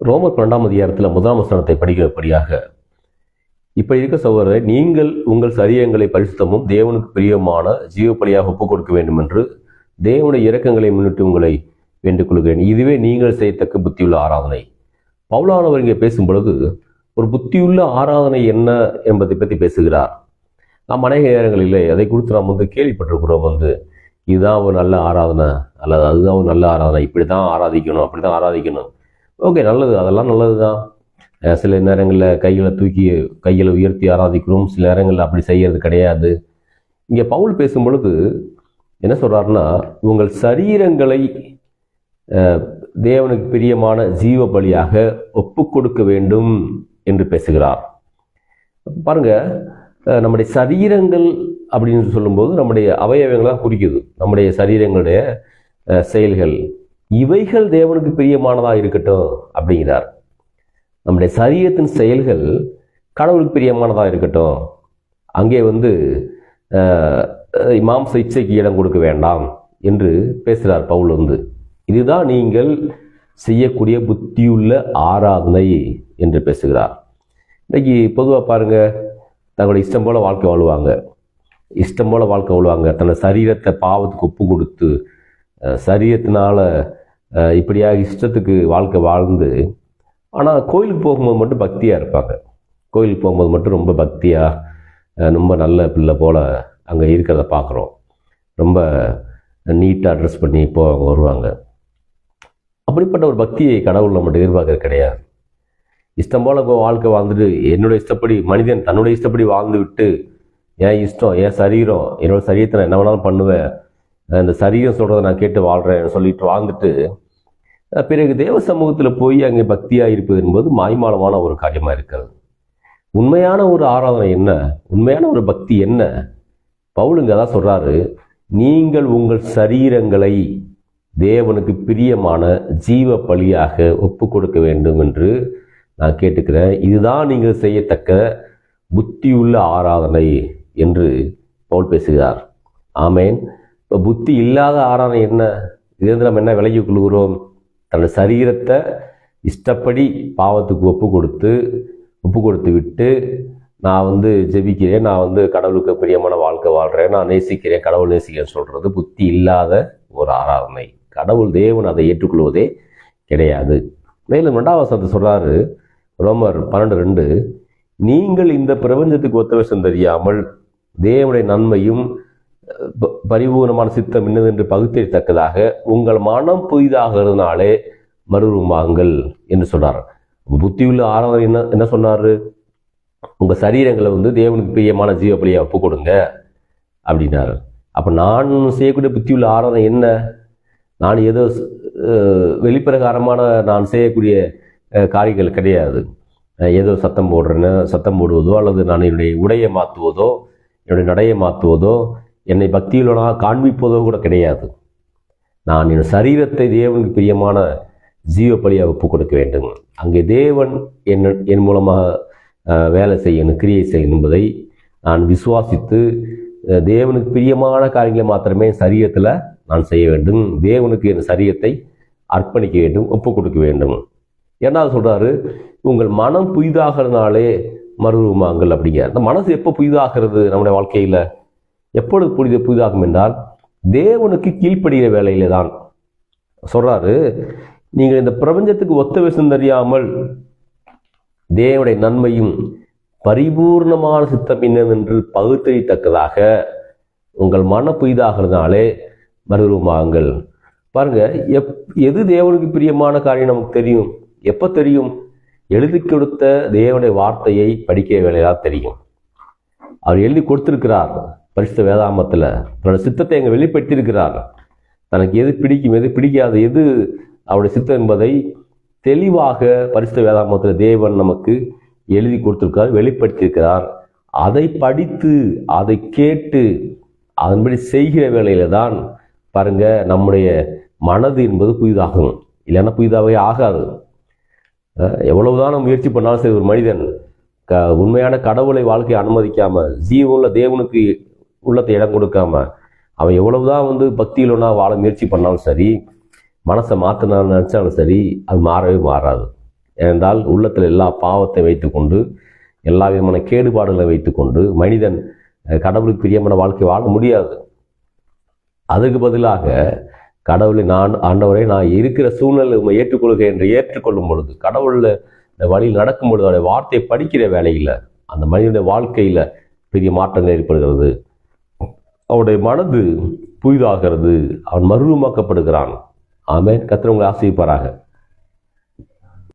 ரோமர் 12ஆம் அதிகாரத்தில் 1ஆம் வசனத்தை படிக்கிறபடியாக, இப்படி இருக்க சகோதரரை, நீங்கள் உங்கள் சரீரங்களை பரிசுத்தமும் தேவனுக்கு பிரியமான ஜீவபலியாக ஒப்புக் கொடுக்க வேண்டும் என்று தேவனுடைய இரக்கங்களை முன்னிட்டு உங்களை வேண்டிக் கொள்கிறேன். இதுவே நீங்கள் செய்யத்தக்க புத்தியுள்ள ஆராதனை. பவுலானவர் இங்கே பேசும் பொழுது ஒரு புத்தியுள்ள ஆராதனை என்ன என்பதை பற்றி பேசுகிறார். நாம் அநேக நேரங்களில் அதை குறித்து நாம் கேள்விப்பட்டிருக்கிறோம். இதுதான் ஒரு நல்ல ஆராதனை, அல்லது அதுதான் ஒரு நல்ல ஆராதனை, இப்படி தான் ஆராதிக்கணும், அப்படி தான் ஆராதிக்கணும். ஓகே, நல்லது, அதெல்லாம் நல்லது தான். சில நேரங்களில் கையில் உயர்த்தி ஆராதிக்கிறோம், சில நேரங்களில் அப்படி செய்யறது கிடையாது. இங்கே பவுல் பேசும் பொழுது என்ன சொல்றாருன்னா, உங்கள் சரீரங்களை தேவனுக்கு பிரியமான ஜீவ பலியாக ஒப்பு கொடுக்க வேண்டும் என்று பேசுகிறார். பாருங்க, நம்முடைய சரீரங்கள் அப்படின்னு சொல்லும்போது நம்முடைய அவயவங்களாக குறிக்குது. நம்முடைய சரீரங்களுடைய செயல்கள், இவைகள் தேவனுக்கு பிரியமானதாக இருக்கட்டும் அப்படிங்கிறார். நம்முடைய சரீரத்தின் செயல்கள் கடவுளுக்கு பிரியமானதாக இருக்கட்டும். அங்கே மாம்ச இச்சைக்கு இடம் கொடுக்க வேண்டாம் என்று பேசுகிறார் பவுல். இதுதான் நீங்கள் செய்யக்கூடிய புத்தியுள்ள ஆராதனை என்று பேசுகிறார். இன்னைக்கு பொதுவாக பாருங்க, தங்களுடைய இஷ்டம் போல வாழ்க்கை வாழ்வாங்க. தன்னை சரீரத்தை பாவத்துக்கு ஒப்பு கொடுத்து சரீரத்தினால இப்படியாக இஷ்டத்துக்கு வாழ்க்கை வாழ்ந்து, ஆனால் கோயிலுக்கு போகும்போது மட்டும் பக்தியாக இருப்பாங்க. கோயிலுக்கு போகும்போது மட்டும் ரொம்ப பக்தியாக, ரொம்ப நல்ல பிள்ளை போல் அங்கே இருக்கிறத பார்க்குறோம். ரொம்ப நீட்டாக ட்ரெஸ் பண்ணி அவங்க வருவாங்க. அப்படிப்பட்ட ஒரு பக்தியை கடவுள் நம்மகிட்ட எதிர்பார்க்கறது கிடையாது. இஷ்டம் போல் வாழ்க்கை வாழ்ந்துட்டு, என்னுடைய இஷ்டப்படி மனிதன் தன்னுடைய இஷ்டப்படி வாழ்ந்து விட்டு, என் இஷ்டம், என் சரீரம், என்னோட சரீரத்தை நான் என்ன வேணாலும் பண்ணுவேன், இந்த சரீரம் சொல்கிறத நான் கேட்டு வாழ்கிறேன் சொல்லிட்டு வாழ்ந்துட்டு, பிறகு தேவ சமூகத்தில் போய் அங்கே பக்தியாக இருப்பது என்பது மாய்மாலமான ஒரு காரியமாக இருக்கிறது. உண்மையான ஒரு ஆராதனை என்ன, உண்மையான ஒரு பக்தி என்ன? பவுலுங்க தான் சொல்கிறாரு, நீங்கள் உங்கள் சரீரங்களை தேவனுக்கு பிரியமான ஜீவ பலியாக ஒப்பு கொடுக்க வேண்டும் என்று நான் கேட்டுக்கிறேன். இதுதான் நீங்கள் செய்யத்தக்க புத்தியுள்ள ஆராதனை என்று பவுல் பேசுகிறார். ஆமேன். இப்போ புத்தி இல்லாத ஆராதனை என்ன? இதுலேருந்து நம்ம என்ன விலகி கொள்கிறோம்? தன்னுடைய சரீரத்தை இஷ்டப்படி பாவத்துக்கு ஒப்பு கொடுத்து விட்டு, நான் ஜெபிக்கிறேன், நான் கடவுளுக்கு பிரியமான வாழ்க்கை வாழ்கிறேன், நான் நேசிக்கிறேன், கடவுள் நேசிக்கிறேன்னு சொல்கிறது புத்தி இல்லாத ஒரு ஆராதனை. கடவுள் தேவன் அதை ஏற்றுக்கொள்வதே கிடையாது. மேலும் 2ஆம் வசனத்தை சொல்றாரு, ரோமர் 12:2, நீங்கள் இந்த பிரபஞ்சத்துக்கு ஒத்த விஷயம் தெரியாமல் தேவனுடைய நன்மையும் பரிபூர்ணமான சித்தம் என்னதென்று பகுத்தறித்தக்கதாக உங்கள் மனம் புதிதாகிறதுனாலே மறுரூபமாகுங்கள் என்று சொல்றார். புத்தியுள்ள ஆராதனை என்ன சொன்னாரு? உங்க சரீரங்களை தேவனுக்கு பிரியமான ஜீவபலியை ஒப்பு கொடுங்க அப்படின்னாரு. அப்ப நான் செய்யக்கூடிய புத்தியுள்ள ஆராதனை என்ன? நான் ஏதோ வெளிப்பிரகாரமான நான் செய்யக்கூடிய காரியங்கள் கிடையாது. ஏதோ சத்தம் போடுவதோ, அல்லது நான் என்னுடைய உடையை மாற்றுவதோ, என்னுடைய நடையை மாற்றுவதோ, என்னை பக்தியுள்ளனாக காண்பிப்பதோ கூட கிடையாது. நான் என் சரீரத்தை தேவனுக்கு பிரியமான ஜீவபலியாக ஒப்பு கொடுக்க வேண்டும். அங்கே தேவன் என் மூலமாக வேலை செய்யணும், கிரியை செய்யணும் என்பதை நான் விசுவாசித்து தேவனுக்கு பிரியமான காரியங்களை மாத்திரமே சரீரத்தில் நான் செய்ய வேண்டும். தேவனுக்கு என் சரீரத்தை அர்ப்பணிக்க வேண்டும், ஒப்பு கொடுக்க வேண்டும். ஏன்னாவது சொல்றாரு, உங்கள் மனம் புதிதாகிறதுனாலே மறுரூபமாங்கள் அப்படிங்க. அந்த மனசு எப்போ புதிதாகிறது? நம்முடைய வாழ்க்கையில் எப்பொழுது புதிதாகும் என்றால் தேவனுக்கு கீழ்ப்படுகிற வேலையில தான். சொல்றாரு, நீங்கள் இந்த பிரபஞ்சத்துக்கு ஒத்த விஷயம் தெரியாமல் தேவனுடைய நன்மையும் பரிபூர்ணமான சித்தம் என்னவென்று பகுத்தறித்தக்கதாக உங்கள் மன புதிதாகிறதுனாலே மறுரூபமாகுங்கள். பாருங்க, எது தேவனுக்கு பிரியமான காரியம் நமக்கு தெரியும். எப்போ தெரியும்? எழுதி கொடுத்த தேவனுடைய வார்த்தையை படிக்கிற வேலையாக தெரியும். அவர் எழுதி கொடுத்திருக்கிறார் பரிசுத்த வேதாகமத்தில். தன்னோட சித்தத்தை அங்கே வெளிப்படுத்தியிருக்கிறார். தனக்கு எது பிடிக்கும், எது பிடிக்காது, எது அவருடைய சித்தம் என்பதை தெளிவாக பரிசுத்த வேதாகமத்தில் தேவன் நமக்கு எழுதி கொடுத்திருக்கிறார், வெளிப்படுத்தியிருக்கிறார். அதை படித்து, அதை கேட்டு, அதன்படி செய்கிற வேலையில தான் பாருங்க நம்முடைய மனது என்பது புதிதாகும். இல்லைன்னா புதிதாகவே ஆகாது. எவ்வளவுதான் நம்ம முயற்சி பண்ணாலும் சரி, ஒரு மனிதன் உண்மையான கடவுளை வாழ்க்கையை அனுமதிக்காம, ஜீவனுள்ள தேவனுக்கு உள்ளத்தை இடம் கொடுக்காம, அவன் எவ்வளவுதான் பக்தியிலனா வாழ முயற்சி பண்ணாலும் சரி, மனசை மாற்றினாலும் நினைச்சாலும் சரி, அது மாறவே மாறாது. ஏனென்றால் உள்ளத்தில் எல்லா பாவத்தை வைத்துக்கொண்டு எல்லா விதமான கேடுபாடுகளை வைத்துக்கொண்டு மனிதன் கடவுளுக்கு பிரியமான வாழ்க்கை வாழ முடியாது. அதுக்கு பதிலாக கடவுளை ஆண்டவரை நான் இருக்கிற சூழ்நிலை உண்மை ஏற்றுக்கொள்கிறேன் என்று ஏற்றுக்கொள்ளும் பொழுது, கடவுளில் இந்த வழியில் நடக்கும் பொழுது, அவருடைய வார்த்தையை படிக்கிற வேலையில் அந்த மனிதனுடைய வாழ்க்கையில் பெரிய மாற்றங்கள் ஏற்படுகிறது. அவருடைய மனது புதிதாகிறது, அவன் மறுரூபமாக்கப்படுகிறான். ஆமென். கர்த்தர் உங்களை ஆசீர்வதிப்பாராக.